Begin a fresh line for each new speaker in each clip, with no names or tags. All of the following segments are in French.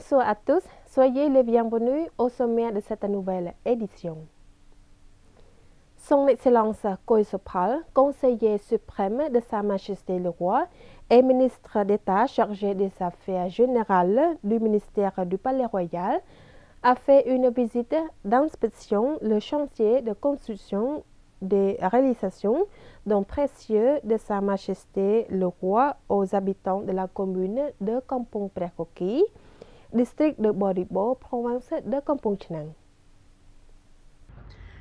Bonsoir à tous, soyez les bienvenus au sommaire de cette nouvelle édition. Son Excellence Koisopal, conseiller suprême de Sa Majesté le Roi et ministre d'État chargé des Affaires générales du ministère du Palais Royal, a fait une visite d'inspection le chantier de construction des réalisations d'un précieux de Sa Majesté le Roi aux habitants de la commune de Kampong Prekoki, district de Boribo, province de Kampong Chhnang.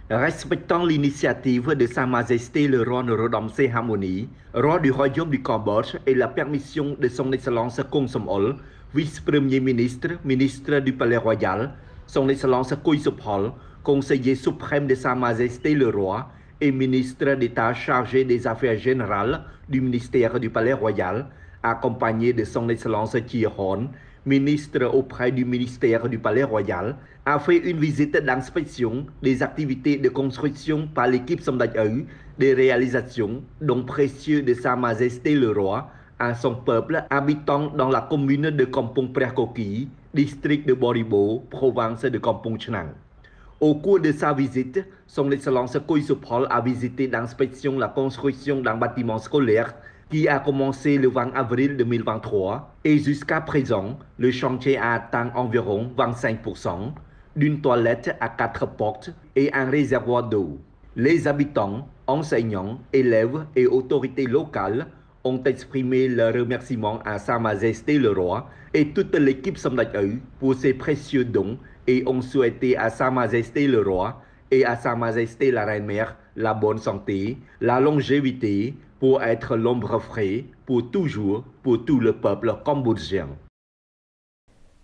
Respectant l'initiative de Sa Majesté le Roi Norodom Sihamoni, roi du Royaume du Cambodge, et la permission de Son Excellence Kong Som-ol, vice-premier ministre, ministre du Palais Royal, Son Excellence Koisopal, conseiller suprême de Sa Majesté le Roi et ministre d'État chargé des Affaires générales du ministère du Palais Royal, accompagné de Son Excellence Chie Hon, ministre auprès du ministère du Palais Royal, a fait une visite d'inspection des activités de construction par l'équipe Somdach Eui, des réalisations, dont précieux de Sa Majesté le Roi, à son peuple habitant dans la commune de Kampong Prekoki, district de Boribo, province de Kampong Chhnang. Au cours de sa visite, Son Excellence Koisopal a visité d'inspection la construction d'un bâtiment scolaire qui a commencé le 20 avril 2023 et jusqu'à présent, le chantier a atteint environ 25%, d'une toilette à 4 portes et un réservoir d'eau. Les habitants, enseignants, élèves et autorités locales ont exprimé leur remerciement à Sa Majesté le Roi et toute l'équipe Somdach Eui pour ses précieux dons et ont souhaité à Sa Majesté le Roi et à Sa Majesté la Reine-Mère la bonne santé, la longévité pour être l'ombre frais pour toujours pour tout le peuple cambodgien.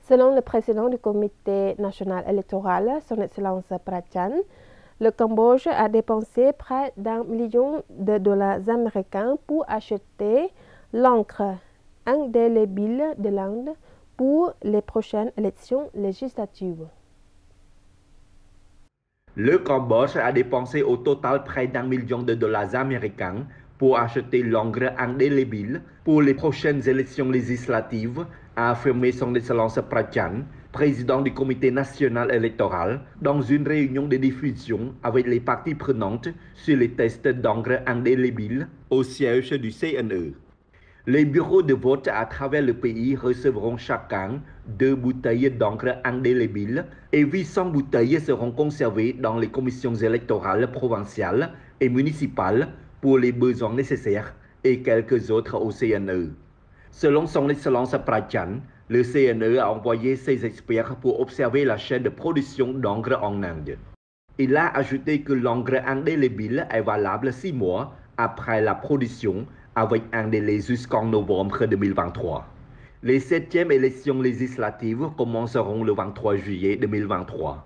Selon le président du comité national électoral, Son Excellence Prachan, le Cambodge a dépensé près d'1 million de dollars américains pour acheter l'encre indélébile de l'Inde pour les prochaines élections législatives.
Le Cambodge a dépensé au total près d'1 million de dollars américains pour acheter l'encre indélébile pour les prochaines élections législatives, a affirmé Son Excellence Prachan, président du comité national électoral, dans une réunion de diffusion avec les parties prenantes sur les tests d'encre indélébile au siège du CNE. Les bureaux de vote à travers le pays recevront chacun 2 bouteilles d'encre indélébile et 800 bouteilles seront conservées dans les commissions électorales provinciales et municipales pour les besoins nécessaires et quelques autres au CNE. Selon Son Excellence Prachan, le CNE a envoyé ses experts pour observer la chaîne de production d'encre en Inde. Il a ajouté que l'encre indélébile est valable 6 mois après la production avec un délai jusqu'en novembre 2023. Les 7e élections législatives commenceront le 23 juillet 2023.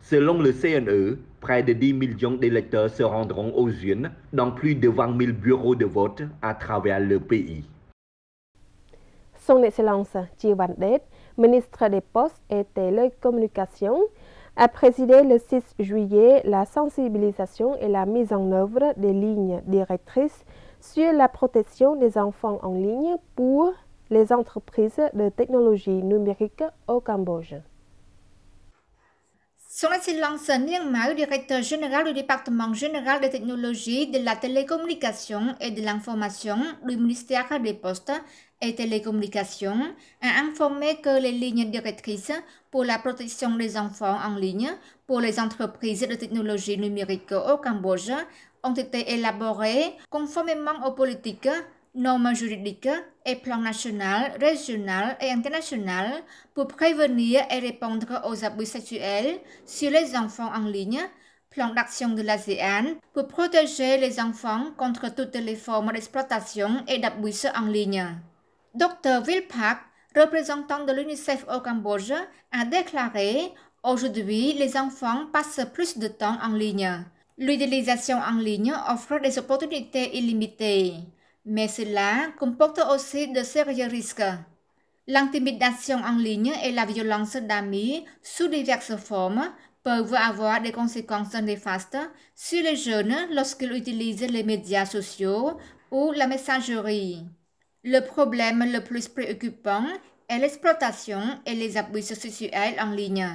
Selon le CNE, près de 10 millions d'électeurs se rendront aux urnes dans plus de 20 000 bureaux de vote à travers le pays.
Son Excellence Chie Van Det, ministre des Postes et Télécommunications, a présidé le 6 juillet la sensibilisation et la mise en œuvre des lignes directrices sur la protection des enfants en ligne pour les entreprises de technologie numérique au Cambodge.
Son Excellence Niang Mao, directeur général du département général des technologies, de la télécommunication et de l'information du ministère des Postes et Télécommunications, a informé que les lignes directrices pour la protection des enfants en ligne pour les entreprises de technologie numérique au Cambodge ont été élaborées conformément aux politiques, normes juridiques et plans national, régional et international pour prévenir et répondre aux abus sexuels sur les enfants en ligne, plan d'action de l'ASEAN pour protéger les enfants contre toutes les formes d'exploitation et d'abus en ligne. Dr. Will Park, représentant de l'UNICEF au Cambodge, a déclaré « Aujourd'hui, les enfants passent plus de temps en ligne. L'utilisation en ligne offre des opportunités illimitées. Mais cela comporte aussi de sérieux risques. L'intimidation en ligne et la violence d'amis sous diverses formes peuvent avoir des conséquences néfastes sur les jeunes lorsqu'ils utilisent les médias sociaux ou la messagerie. Le problème le plus préoccupant et l'exploitation et les abus sexuels en ligne.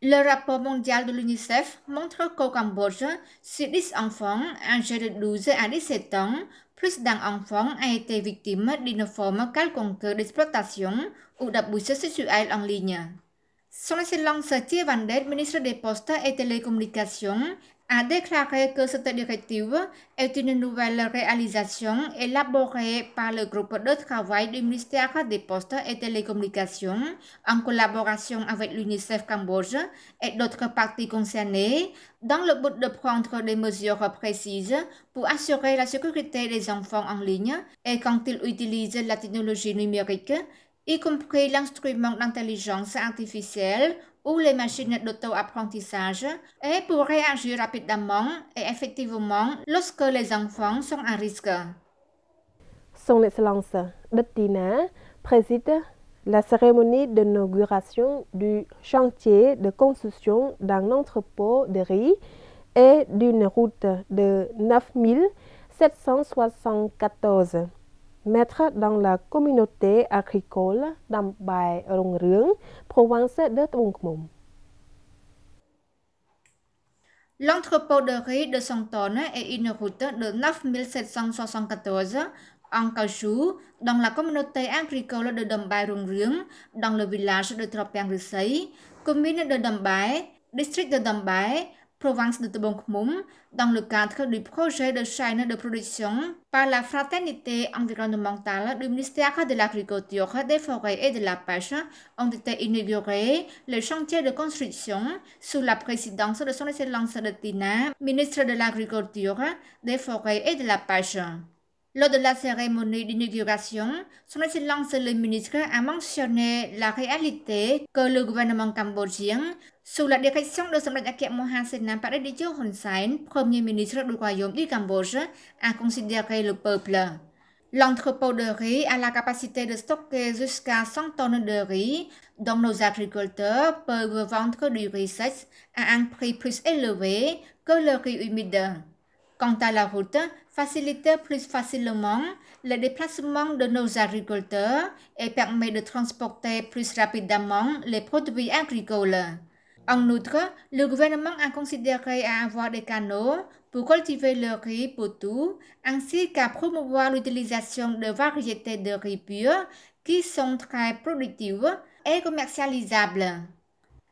Le rapport mondial de l'UNICEF montre qu'au Cambodge, sur 10 enfants âgés de 12 à 17 ans, plus d'un enfant a été victime d'une forme quelconque d'exploitation ou d'abus sexuels en ligne. Son Excellence Thierry Van Det, ministre des Postes et Télécommunications, a déclaré que cette directive est une nouvelle réalisation élaborée par le groupe de travail du ministère des Postes et Télécommunications en collaboration avec l'UNICEF Cambodge et d'autres parties concernées dans le but de prendre des mesures précises pour assurer la sécurité des enfants en ligne et quand ils utilisent la technologie numérique, y compris l'instrument d'intelligence artificielle ou les machines d'auto-apprentissage, et pour réagir rapidement et effectivement lorsque les enfants sont à risque.
Son Excellence Dettina préside la cérémonie d'inauguration du chantier de construction d'un entrepôt de riz et d'une route de 9774 mètres dans la communauté agricole d'Ambai Rong Rương, province de Tuông Khmum.
L'entrepôt de riz de 100 tonnes et une route de 9774 en caoutchouc dans la communauté agricole de Dambai Rong Rương, dans le village de Tropiang Risei, commune de Dambai, district de Dambai, province de Tuông Khmum, dans le cadre du projet de chaîne de production par la fraternité environnementale du ministère de l'Agriculture, des Forêts et de la Pêche, ont été inaugurés les chantiers de construction sous la présidence de son Excellence Dettina, ministre de l'Agriculture, des Forêts et de la Pêche. Lors de la cérémonie d'inauguration, son Excellence le ministre a mentionné la réalité que le gouvernement cambodgien, sous la direction de son Majesté Mohasena Paradijo Hun Sen, Premier ministre du Royaume du Cambodge, a considéré le peuple. L'entrepôt de riz a la capacité de stocker jusqu'à 100 tonnes de riz, dont nos agriculteurs peuvent vendre du riz sec à un prix plus élevé que le riz humide. Quant à la route, facilite plus facilement le déplacement de nos agriculteurs et permet de transporter plus rapidement les produits agricoles. En outre, le gouvernement a considéré à avoir des canaux pour cultiver le riz pour tout, ainsi qu'à promouvoir l'utilisation de variétés de riz pur qui sont très productives et commercialisables.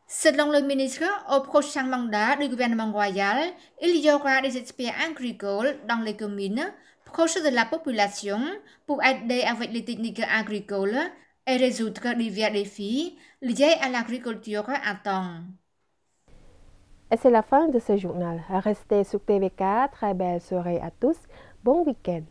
Selon le ministre, au prochain mandat du gouvernement royal, il y aura des experts agricoles dans les communes proches de la population pour aider avec les techniques agricoles et résoudre divers défis liés à l'agriculture à temps.
Et c'est la fin de ce journal. Restez sur TVK. Très belle soirée à tous. Bon week-end.